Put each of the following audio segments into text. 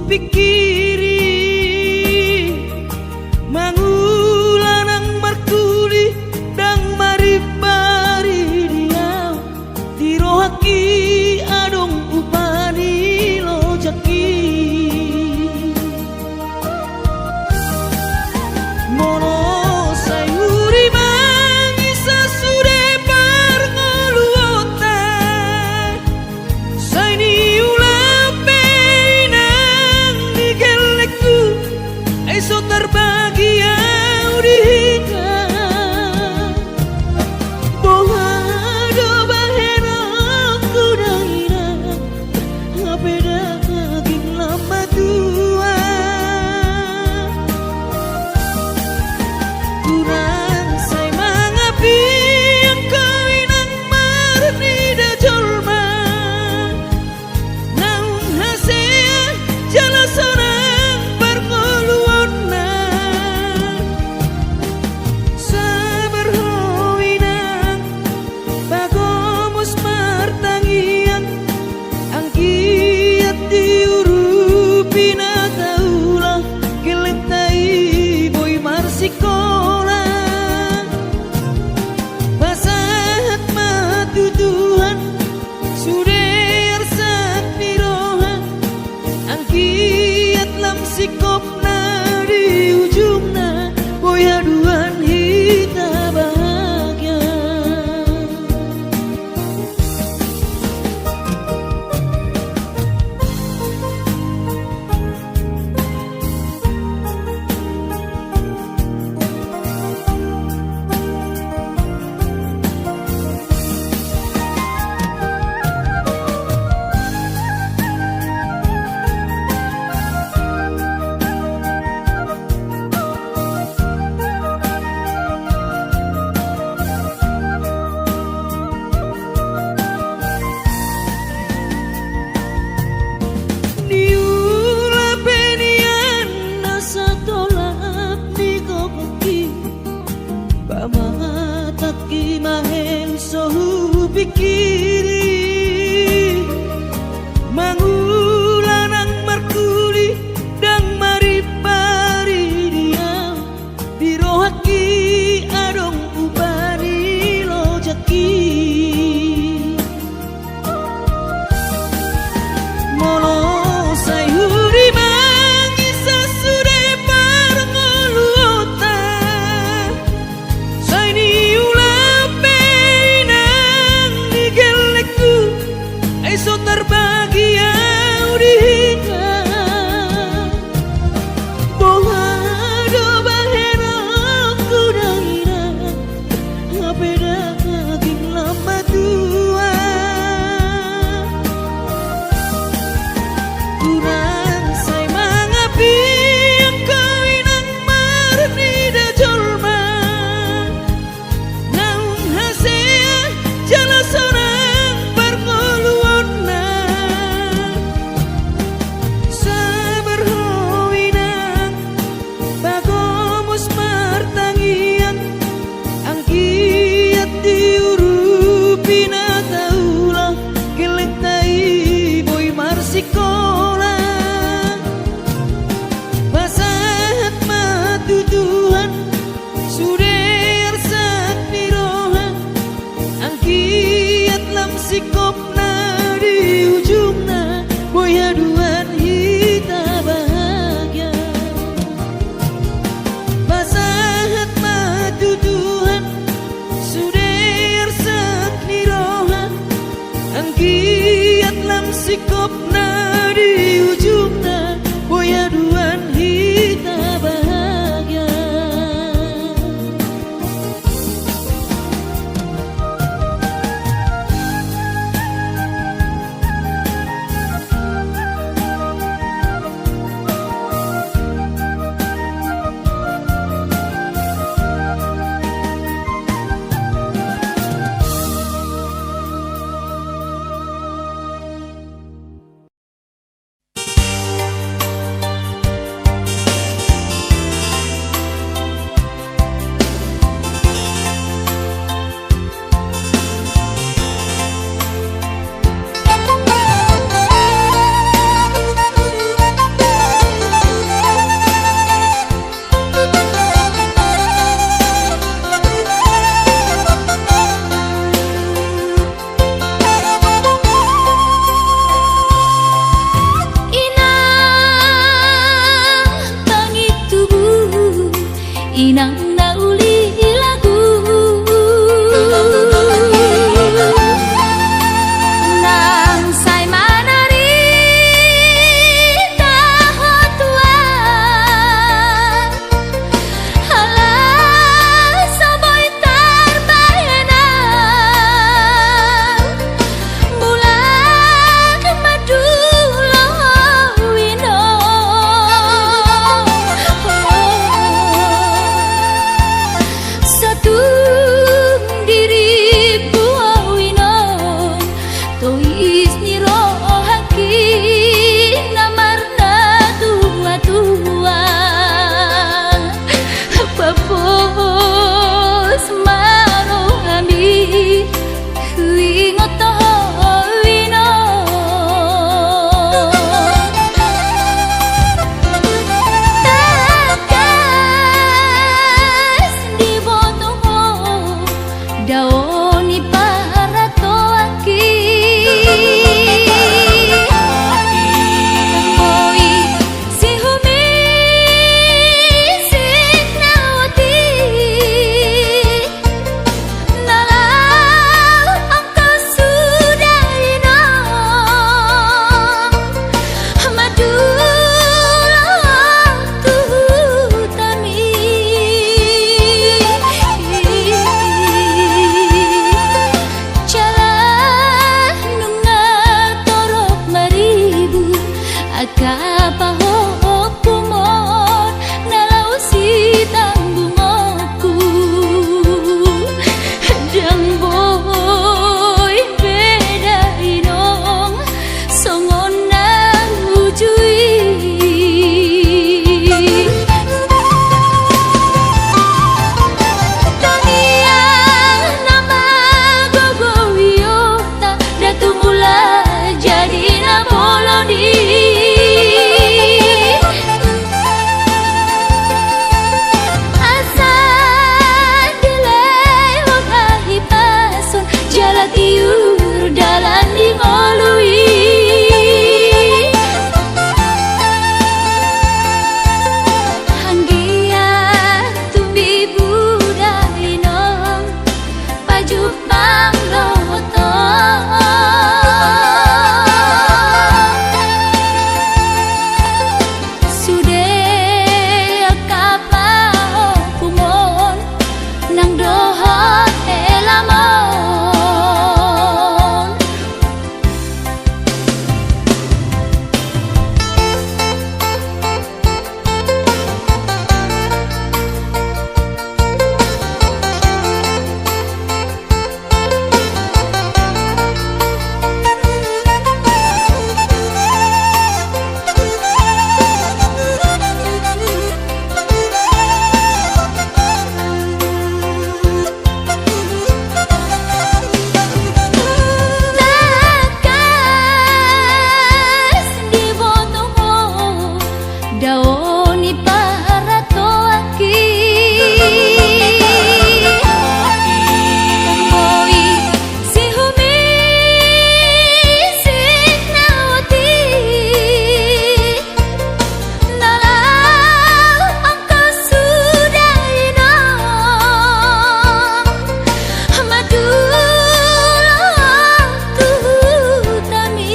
pikiri mangulan ang markuli dang maribari dia tirohaki adong upani lojaki mono sayuri mangisa sude parngoluote saini ulape nang digeleku eso terbahagia udika boha do bahena kudaina ngapeda kaging lama tua kurang say mangapi ang kawinang marni da jolma naung hasea jalasonang parngoluon na sabar hoinang bagomos martangian ang kiat diurupi na taulah gelentai boy marsikola basahat matutuhan suder sak piroha ang kiat lam sikop na di ujung na boy haduan hita bahagia daoni para toaki kamboi si humi sinawati nalau angka sudayna madulah tuh tami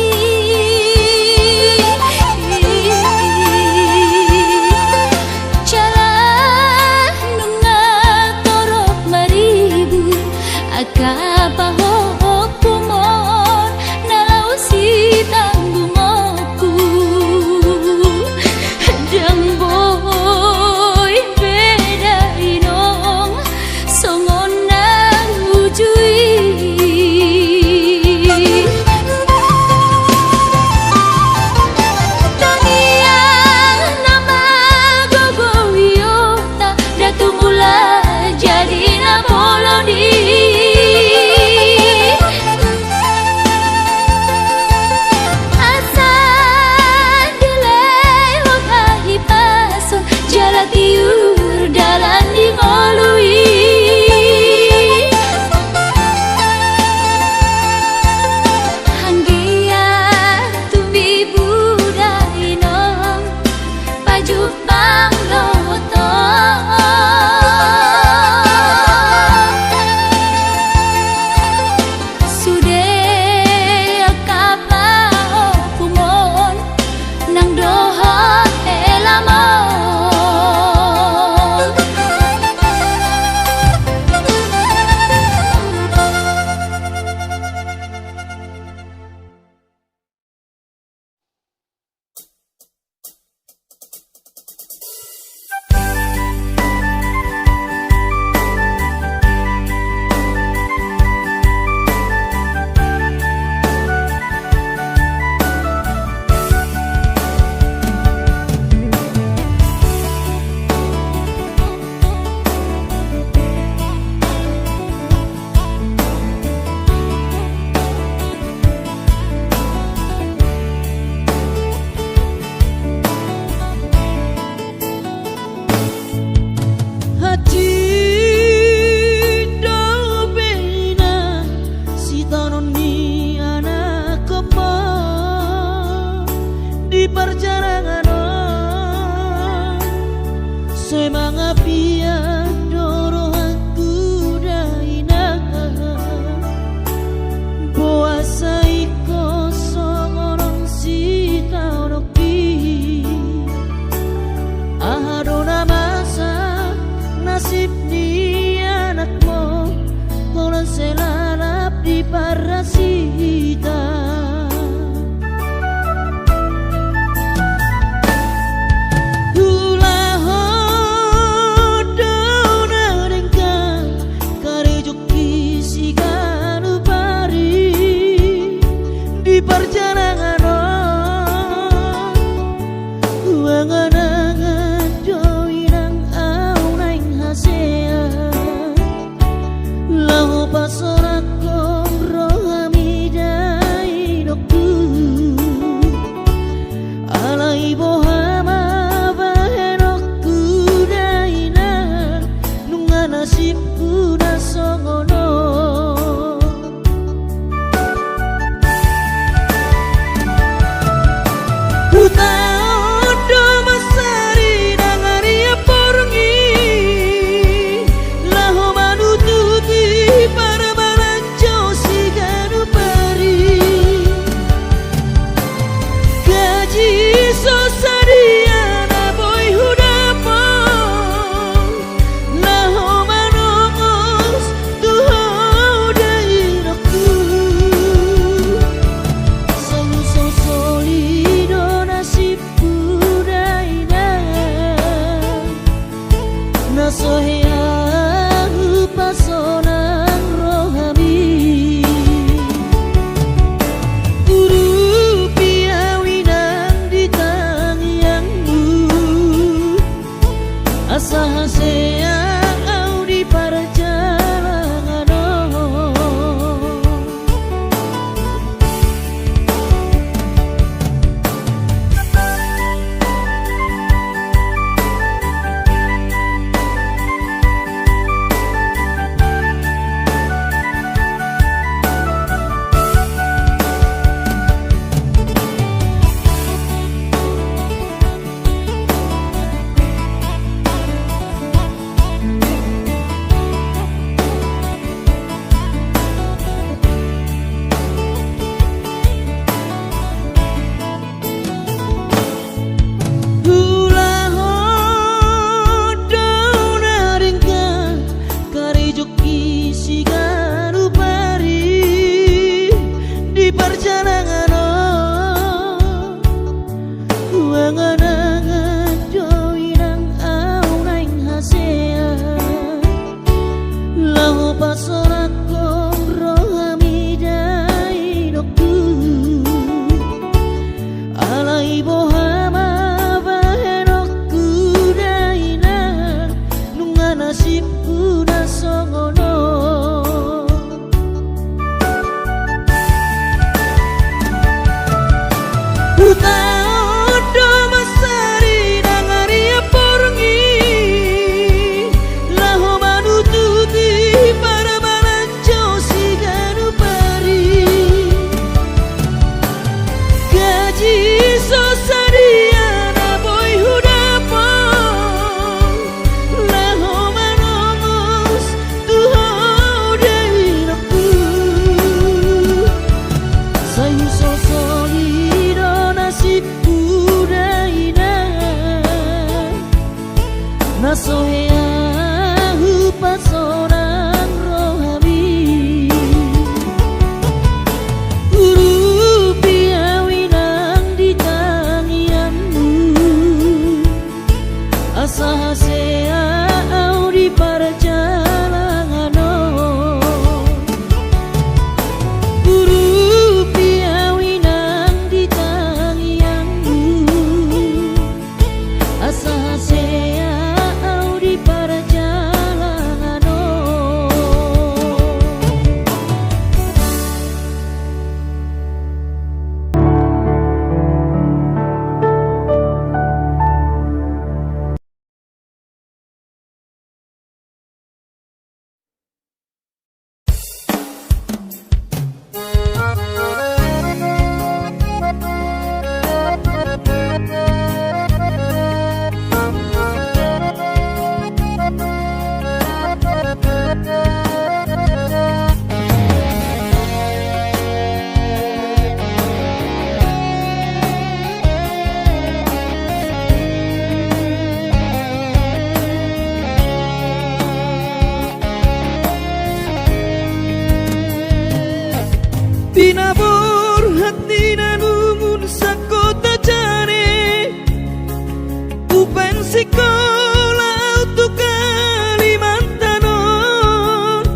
sekolah untuk Kalimantanon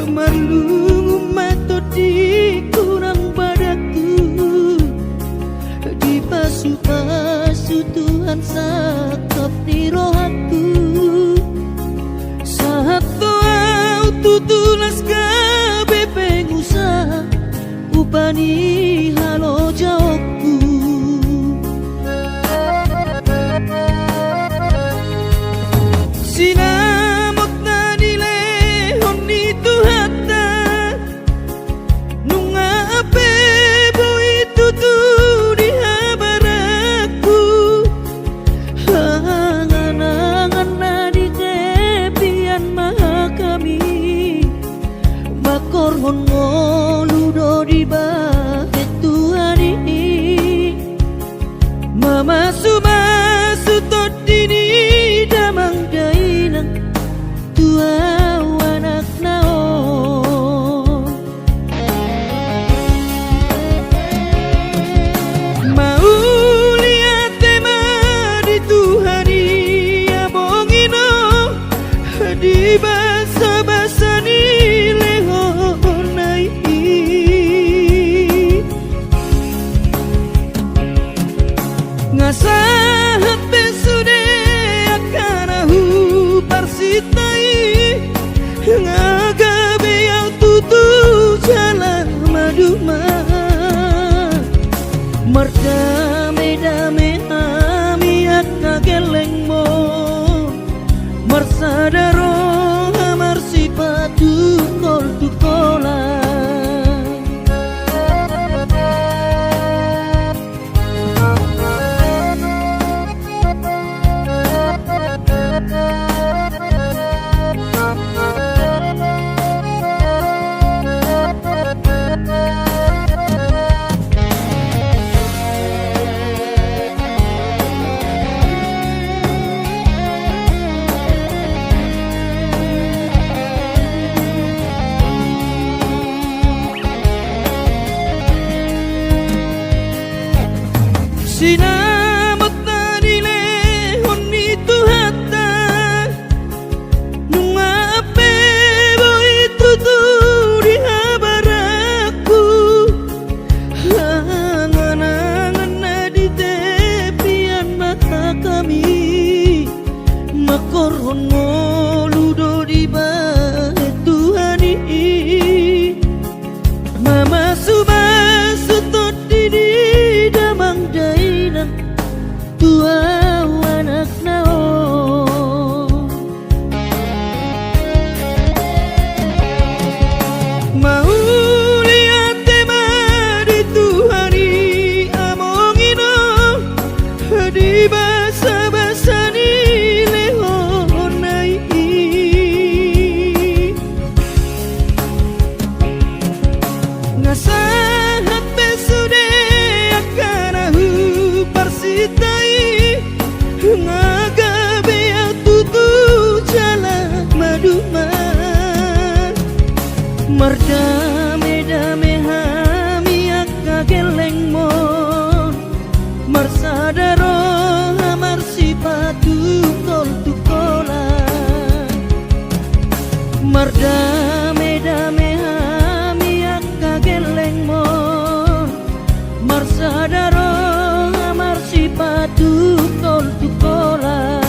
Marlung umat di kurang padaku di pasu-pasu Tuhan sakap di rohaku saat doa tutulas kabe pengusaha upani halo jawabku sinamot na nilehon ni Tuhata nung ape boy tutu di habaraku hangan-hangan na di kepian maha kami makorhon ngoludo di bahet Tuhani mama sumasu todini damang dainang tua anak naon mau lihat tema di Tuhani abongino di basa-basa ni lehonai ngasahat besude akanahu parsitai ngagabe yang tutu jalan maduma merdame-dame amiat ngageleng mo marsadaro amar sipatu kol tukola sinamot na nilehon ni Tuhata nung ape boy tutu di habaraku hangan-hangan na di tepian mata kami makorhon ngoludo di bahet Tuhani mama subasu todini damang dainang tua anak naon mau lihat tema di Tuhani amongino di basa-basa ni lehonai ngasahat besude akanahu parsitai ngagabe yang tutu jalan maduma merdame-dame hamiak kageleng mon marsadaro amar sipatu kol tukola merdame-dame hamiak kageleng mon marsadaro amar sipatu kol tukola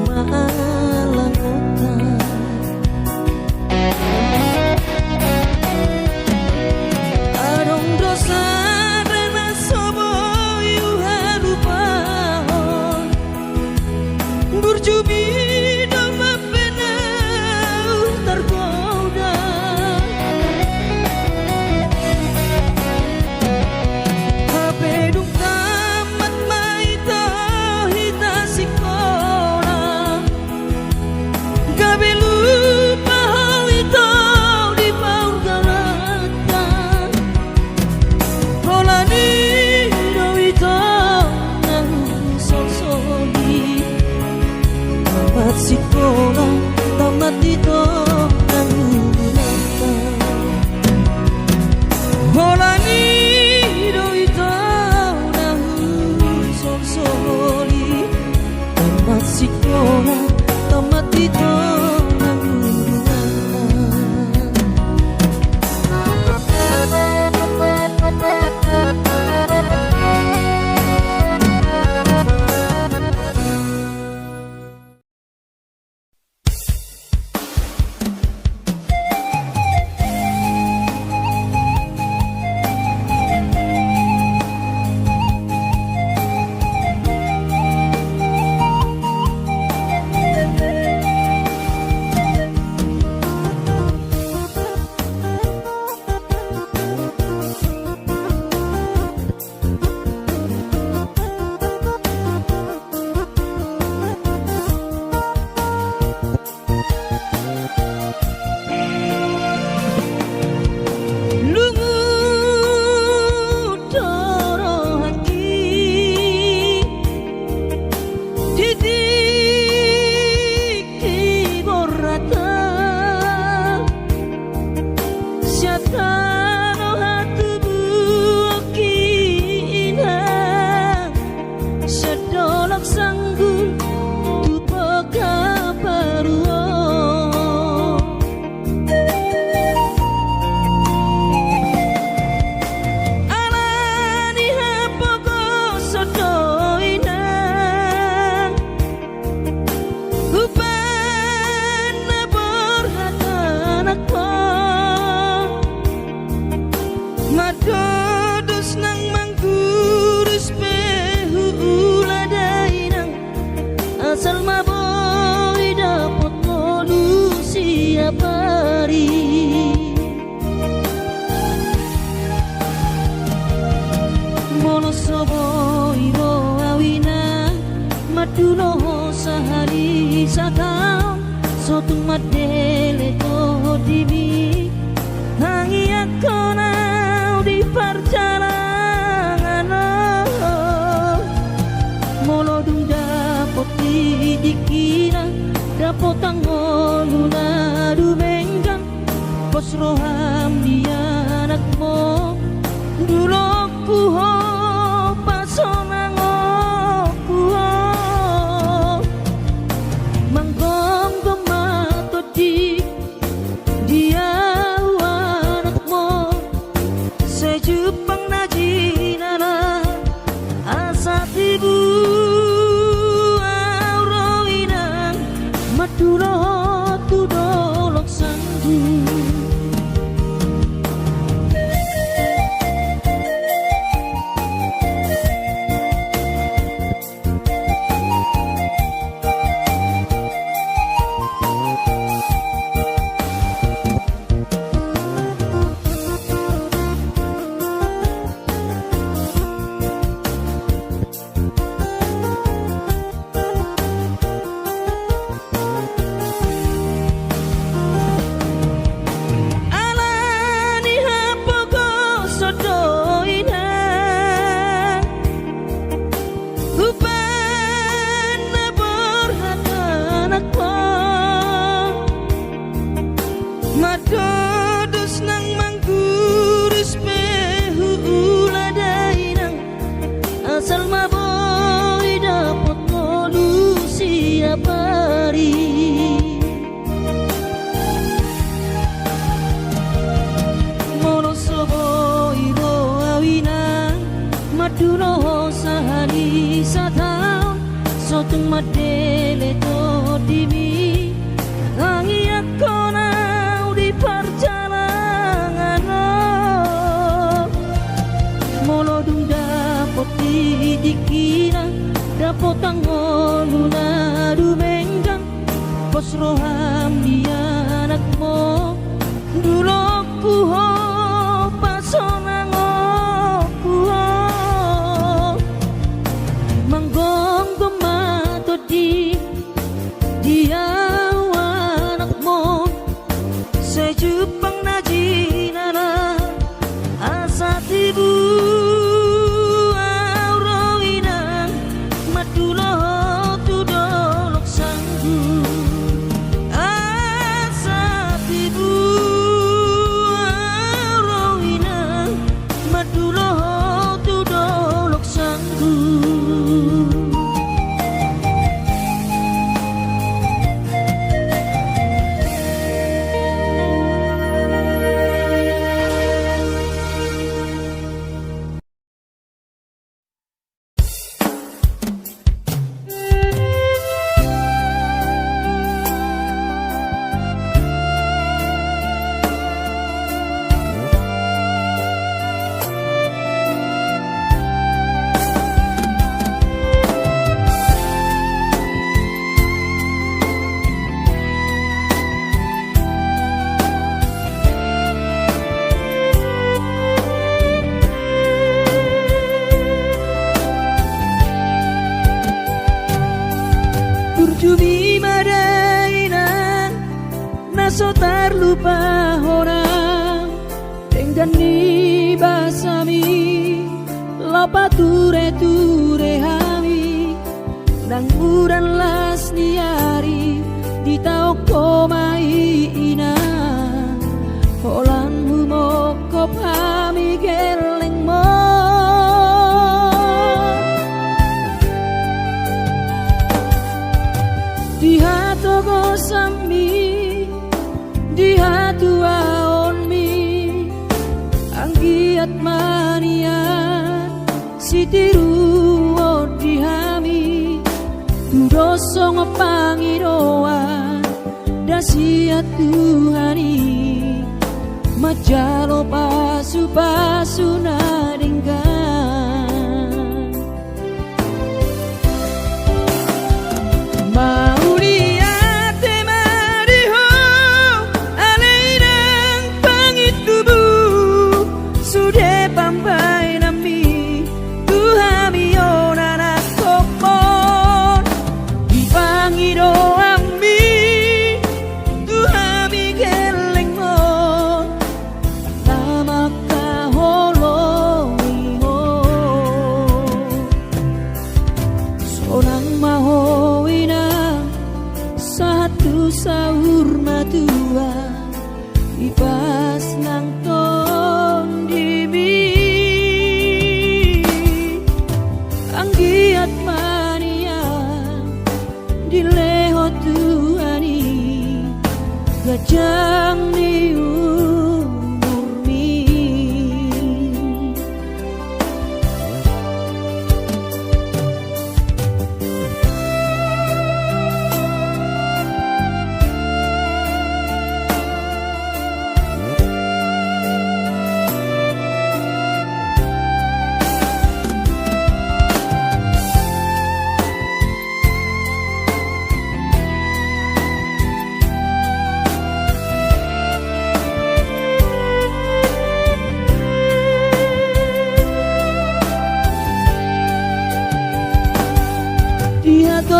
malang utang. Arong dosa dana sobo yu harupahon berjubi dama penau tergoda. Habedung tamat maita hita sikola gabe lupa hal itu di paur galata. Rolani dawito nang sosoli tamat sikola tamat itu nang galata. Rolani dawito nang sosoli tamat sikola tamat itu nang madodos nang manggurus behula dainang asal maboy dapot polusi apari. Mono soboy ro awina maduno sahari sakam sotung madele to dibi hangi akona di perjalanan molodung dapot dikira dapot tangoluna dubenggan pos roham dia anakmu dulu kuho pasonango kuho manggong gemato di dia Jepang najinana asa tibu aurawinang madulo tudolok sandu. roham di anakmu dulu ku ho pasonang ku ho manggong mato dia anakmu sejupang najinara asa tibu auroinang madulo tudolok sanggu asa tibu auroinang madulo tudolok sanggu. Turjumi madaina naso terlupa orang dengan ni basami lapa ture hami nang uran las niari di tau komai ina holanmu mokop hami geleng mo di hatu gosami di hatu aonmi anggiat mania sitiru di hami dudosong pangiroan dasiat Tuhani majalo pasu nadenggan sahur matua ipas nang ton dibi anggiat mania dileho Tuhani gajang ni umurmi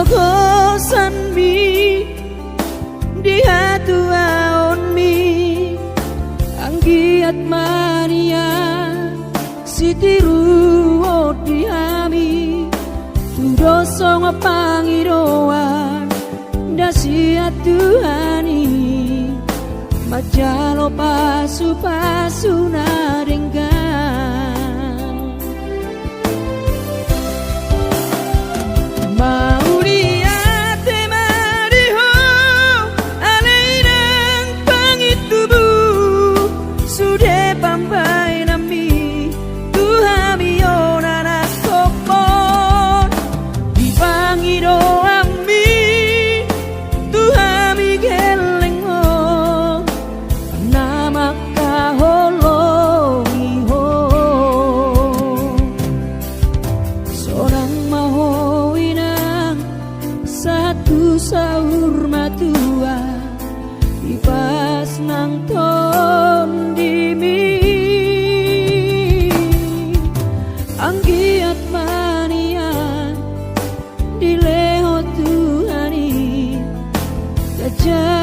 kosan mi di hatu aon mi anggiat mania sitiru di hami tudosong pangiroan dasiat Tuhani majalo pasu nadenggan sahur matua nang ton dimi anggiat mania dileho Tuhani gajah